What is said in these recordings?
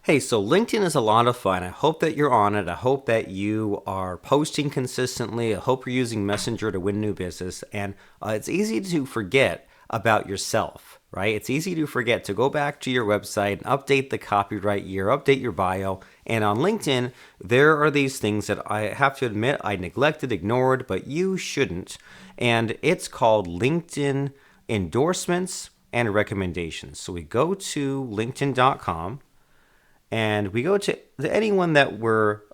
Hey, so LinkedIn is a lot of fun. I hope that you're on it. I hope that you are posting consistently. I hope you're using Messenger to win new business. And it's easy to forget about yourself, right? It's easy to forget to go back to your website and update the copyright year, update your bio. And on LinkedIn, there are these things that I have to admit I neglected, ignored, but you shouldn't. And it's called LinkedIn Endorsements and Recommendations. So we go to linkedin.com and we go to anyone that we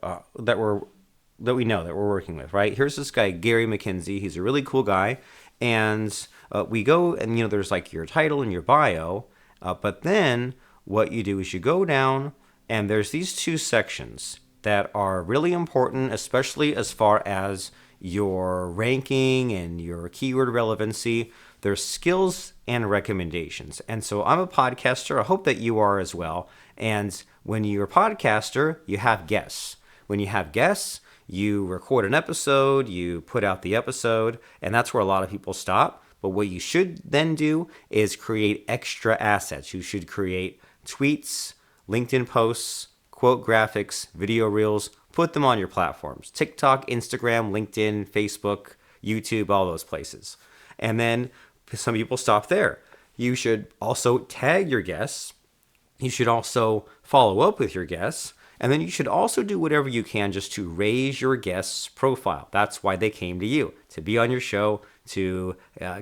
know that we're working with, right? Here's this guy Gary McKenzie. He's a really cool guy, and we go and there's like your title and your bio, but then what you do is you go down and there's these two sections that are really important, especially as far as your ranking and your keyword relevancy. There's skills and recommendations. And so I'm a podcaster. I hope that you are as well. And when you're a podcaster, you have guests. When you have guests, you record an episode, you put out the episode, and that's where a lot of people stop. But what you should then do is create extra assets. You should create tweets, LinkedIn posts, quote graphics, video reels, put them on your platforms: TikTok, Instagram, LinkedIn, Facebook, YouTube, all those places. And then some people stop there. You should also tag your guests. You should also follow up with your guests. And then you should also do whatever you can just to raise your guest's profile. That's why they came to you, to be on your show, to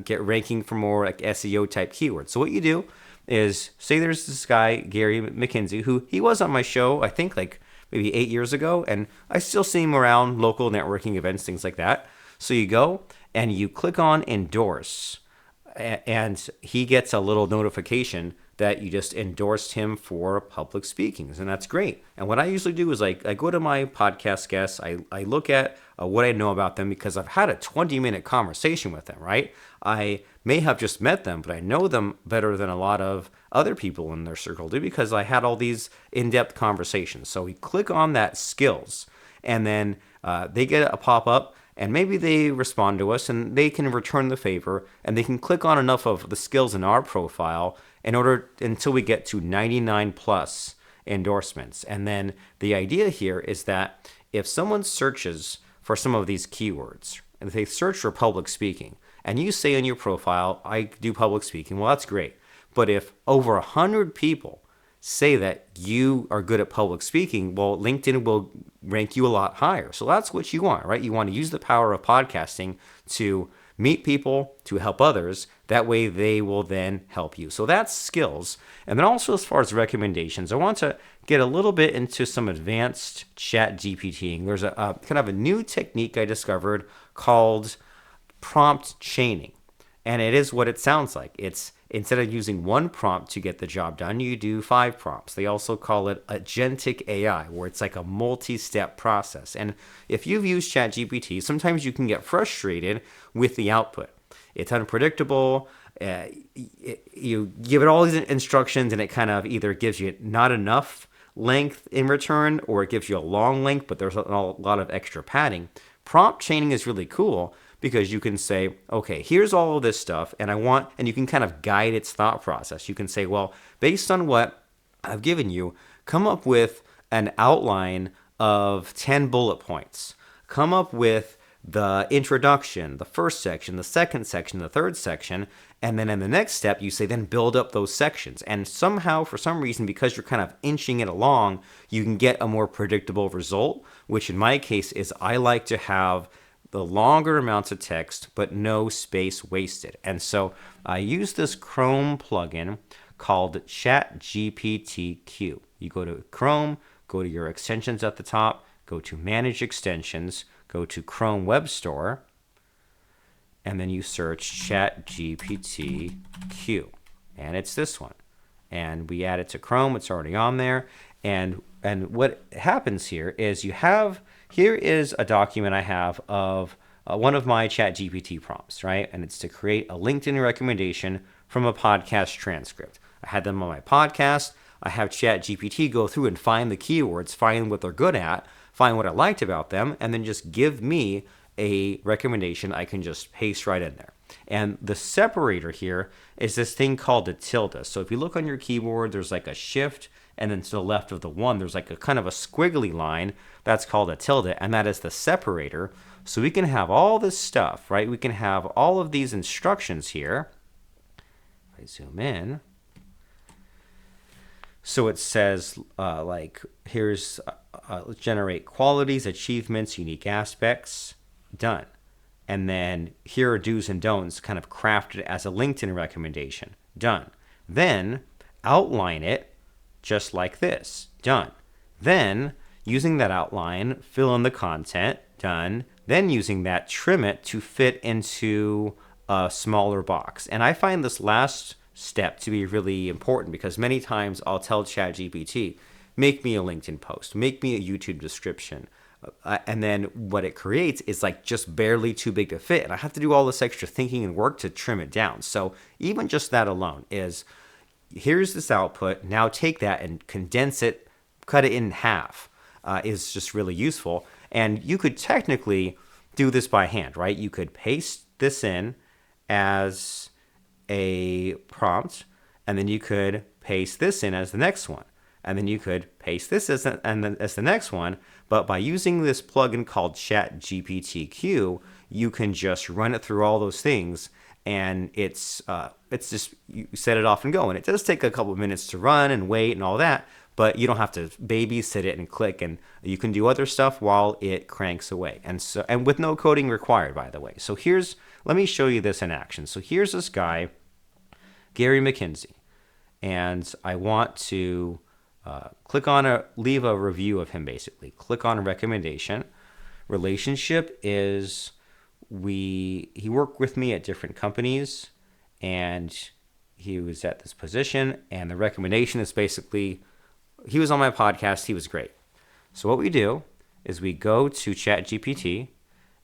get ranking for more like SEO type keywords. So what you do is, say there's this guy, Gary McKenzie, who he was on my show, I think like maybe 8 years ago, and I still see him around local networking events, things like that. So you go and you click on endorse, and he gets a little notification that you just endorsed him for public speakings, and that's great. And what I usually do is I go to my podcast guests, I look at what I know about them, because I've had a 20-minute conversation with them, right? I may have just met them, but I know them better than a lot of other people in their circle do, because I had all these in-depth conversations. So we click on that skills, and then they get a pop-up, and maybe they respond to us and they can return the favor, and they can click on enough of the skills in our profile in order until we get to 99 plus endorsements. And then the idea here is that if someone searches for some of these keywords, and if they search for public speaking, and you say in your profile, I do public speaking, well, that's great. But if over 100 people say that you are good at public speaking, well, LinkedIn will rank you a lot higher. So that's what you want, right? You want to use the power of podcasting to meet people, to help others. That way they will then help you. So that's skills. And then also, as far as recommendations, I want to get a little bit into some advanced ChatGPTing. There's a kind of a new technique I discovered called prompt chaining. And it is what it sounds like. It's instead of using one prompt to get the job done, you do 5 prompts. They also call it agentic AI, where it's like a multi-step process. And if you've used ChatGPT, sometimes you can get frustrated with the output. It's unpredictable. You give it all these instructions, and it kind of either gives you not enough length in return, or it gives you a long length, but there's a lot of extra padding. Prompt chaining is really cool, because you can say, okay, here's all of this stuff, and you can kind of guide its thought process. You can say, well, based on what I've given you, come up with an outline of 10 bullet points. Come up with the introduction, the first section, the second section, the third section, and then in the next step, you say, then build up those sections. And somehow, for some reason, because you're kind of inching it along, you can get a more predictable result, which in my case is I like to have the longer amounts of text, but no space wasted. And so I use this Chrome plugin called ChatGPTQ. You go to Chrome, go to your extensions at the top, go to Manage Extensions, go to Chrome Web Store, and then you search ChatGPTQ. And it's this one. And we add it to Chrome. It's already on there. And what happens here is here is a document I have of one of my ChatGPT prompts, right? And it's to create a LinkedIn recommendation from a podcast transcript. I had them on my podcast. I have ChatGPT go through and find the keywords, find what they're good at, find what I liked about them, and then just give me a recommendation I can just paste right in there. And the separator here is this thing called a tilde. So if you look on your keyboard, there's like a shift and then to the left of the 1, there's like a kind of a squiggly line. That's called a tilde, and that is the separator. So we can have all this stuff, right? We can have all of these instructions here. If I zoom in, so it says, here's generate qualities, achievements, unique aspects, done. And then here are do's and don'ts, kind of crafted as a LinkedIn recommendation, done. Then outline it just like this, done. Then using that outline, fill in the content, done. Then using that, trim it to fit into a smaller box. And I find this last step to be really important because many times I'll tell ChatGPT, make me a LinkedIn post, make me a YouTube description. And then what it creates is like just barely too big to fit. And I have to do all this extra thinking and work to trim it down. So even just that alone is, here's this output, now take that and condense it, cut it in half, is just really useful. And you could technically do this by hand, right? You could paste this in as a prompt, and then you could paste this in as the next one. And then you could paste this as the next one. But by using this plugin called ChatGPTQ, you can just run it through all those things, and it's just, you set it off and go. And it does take a couple of minutes to run and wait and all that, but you don't have to babysit it and click, and you can do other stuff while it cranks away. And with no coding required, by the way. So let me show you this in action. So here's this guy, Gary McKenzie, and I want to leave a review of him, basically. Click on a recommendation. Relationship is, he worked with me at different companies, and he was at this position, and the recommendation is basically, he was on my podcast, he was great. So what we do is we go to ChatGPT,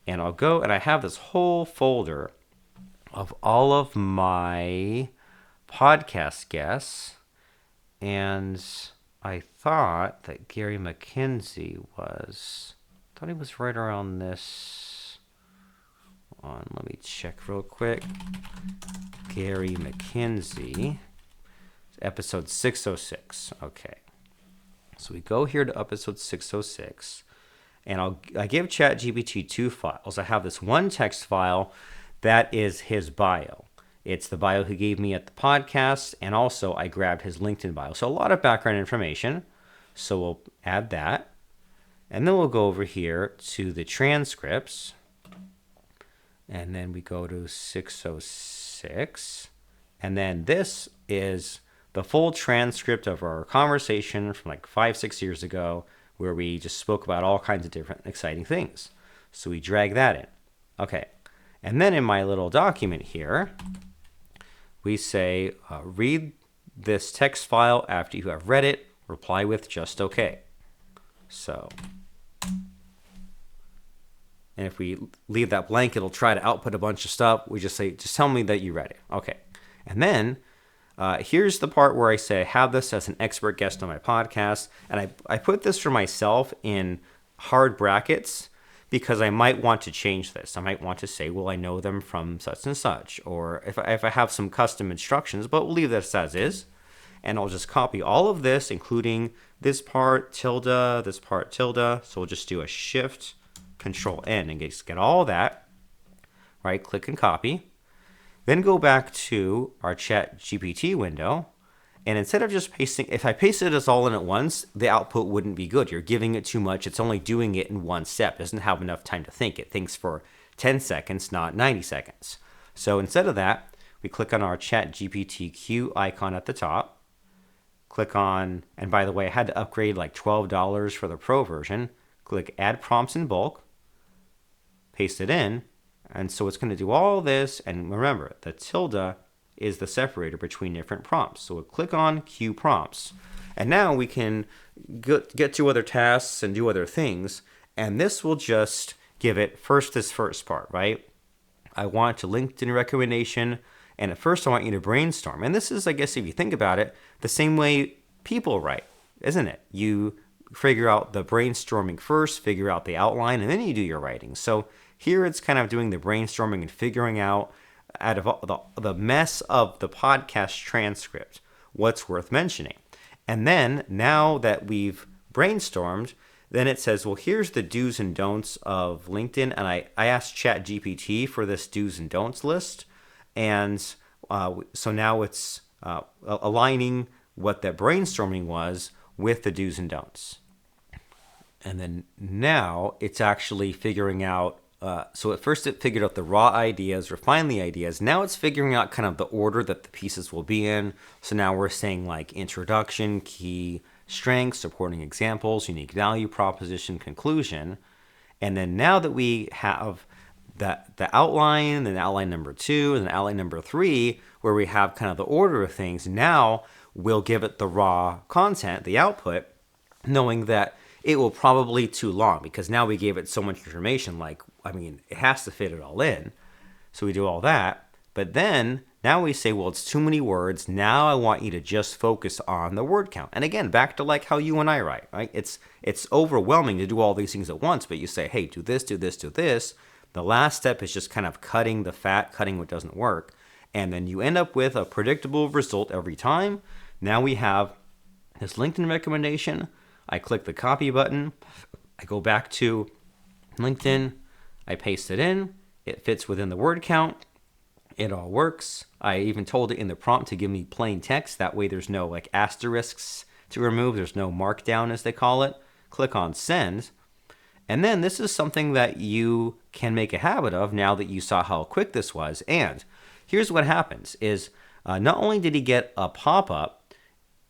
and I'll go, and I have this whole folder of all of my podcast guests, and I thought that Gary McKenzie thought he was right around this. Hold on, let me check real quick. Gary McKenzie, episode 606. Okay. So we go here to episode 606, and I give ChatGPT 2 files. I have this one text file that is his bio. It's the bio he gave me at the podcast, and also I grabbed his LinkedIn bio. So a lot of background information. So we'll add that. And then we'll go over here to the transcripts. And then we go to 606. And then this is the full transcript of our conversation from like 5-6 years ago, where we just spoke about all kinds of different exciting things. So we drag that in. Okay. And then in my little document here, we say, read this text file after you have read it, reply with just okay. So, and if we leave that blank, it'll try to output a bunch of stuff. We just say, just tell me that you read it. Okay. And then here's the part where I say, have this as an expert guest on my podcast. And I put this for myself in hard brackets, because I might want to change this. I might want to say, well, I know them from such and such, or if I have some custom instructions, but we'll leave this as is. And I'll just copy all of this, including this part, tilde, this part, tilde. So we'll just do a Shift, Control N, and just get all that. Right, click and copy. Then go back to our ChatGPT window. And instead of just pasting, if I pasted this all in at once, the output wouldn't be good. You're giving it too much. It's only doing it in one step. It doesn't have enough time to think. It thinks for 10 seconds, not 90 seconds. So instead of that, we click on our ChatGPTQ icon at the top. Click on, and by the way, I had to upgrade like $12 for the Pro version. Click Add Prompts in Bulk. Paste it in. And so it's going to do all this. And remember, the tilde is the separator between different prompts. So we'll click on Q prompts. And now we can get to other tasks and do other things. And this will just give it this first part, right? I want a LinkedIn recommendation. And at first I want you to brainstorm. And this is, I guess, if you think about it, the same way people write, isn't it? You figure out the brainstorming first, figure out the outline, and then you do your writing. So here it's kind of doing the brainstorming and figuring out, out of the mess of the podcast transcript, what's worth mentioning. And then now that we've brainstormed, then it says, well, here's the do's and don'ts of LinkedIn. And I asked ChatGPT for this do's and don'ts list. And so now it's aligning what that brainstorming was with the do's and don'ts. And then now it's actually figuring out, so at first it figured out the raw ideas, refined the ideas. Now it's figuring out kind of the order that the pieces will be in. So now we're saying like introduction, key strengths, supporting examples, unique value proposition, conclusion. And then now that we have the outline, then outline number 2, and then outline number 3, where we have kind of the order of things, now we'll give it the raw content, the output, knowing that it will probably too long because now we gave it so much information. Like, I mean, it has to fit it all in. So we do all that. But then now we say, well, it's too many words. Now I want you to just focus on the word count. And again, back to like how you and I write, right? It's overwhelming to do all these things at once, but you say, hey, do this, do this, do this. The last step is just kind of cutting the fat, cutting what doesn't work. And then you end up with a predictable result every time. Now we have this LinkedIn recommendation. I click the copy button. I go back to LinkedIn. I paste it in. It fits within the word count. It all works. I even told it in the prompt to give me plain text. That way there's no like asterisks to remove. There's no markdown as they call it. Click on send. And then this is something that you can make a habit of now that you saw how quick this was. And here's what happens is not only did he get a pop-up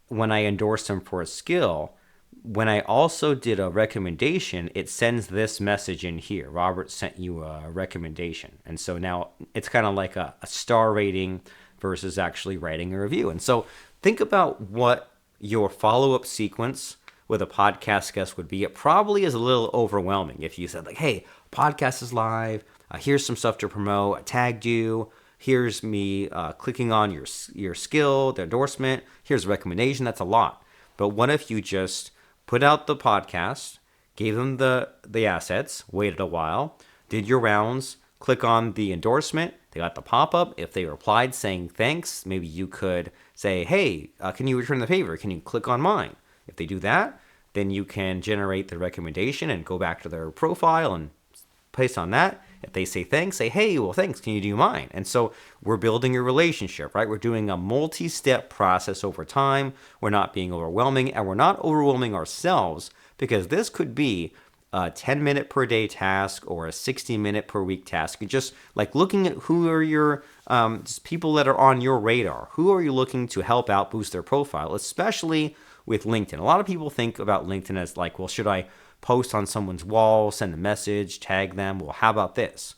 when I endorsed him for a skill, when I also did a recommendation, it sends this message in here. Robert sent you a recommendation. And so now it's kind of like a star rating versus actually writing a review. And so think about what your follow-up sequence with a podcast guest would be. It probably is a little overwhelming if you said like, hey, podcast is live. Here's some stuff to promote. I tagged you. Here's me clicking on your skill, the endorsement. Here's a recommendation. That's a lot. But what if you just put out the podcast, gave them the assets, waited a while, did your rounds, click on the endorsement, they got the pop-up. If they replied saying thanks, maybe you could say, hey, can you return the favor? Can you click on mine? If they do that, then you can generate the recommendation and go back to their profile and paste on that. If they say thanks, say, hey, well, thanks, can you do mine? And so we're building a relationship, right? We're doing a multi-step process over time. We're not being overwhelming, and we're not overwhelming ourselves because this could be a 10-minute per day task or a 60-minute per week task. Just like looking at who are your just people that are on your radar. Who are you looking to help out boost their profile, especially with LinkedIn? A lot of people think about LinkedIn as like, well, should I post on someone's wall, send a message, tag them? Well, how about this?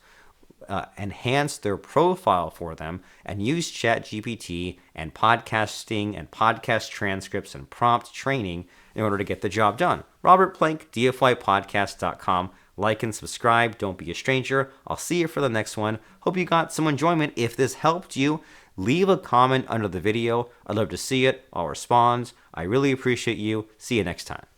Enhance their profile for them and use ChatGPT and podcasting and podcast transcripts and prompt training in order to get the job done. Robert Plank, DFYpodcast.com. Like and subscribe. Don't be a stranger. I'll see you for the next one. Hope you got some enjoyment. If this helped you, leave a comment under the video. I'd love to see it. I'll respond. I really appreciate you. See you next time.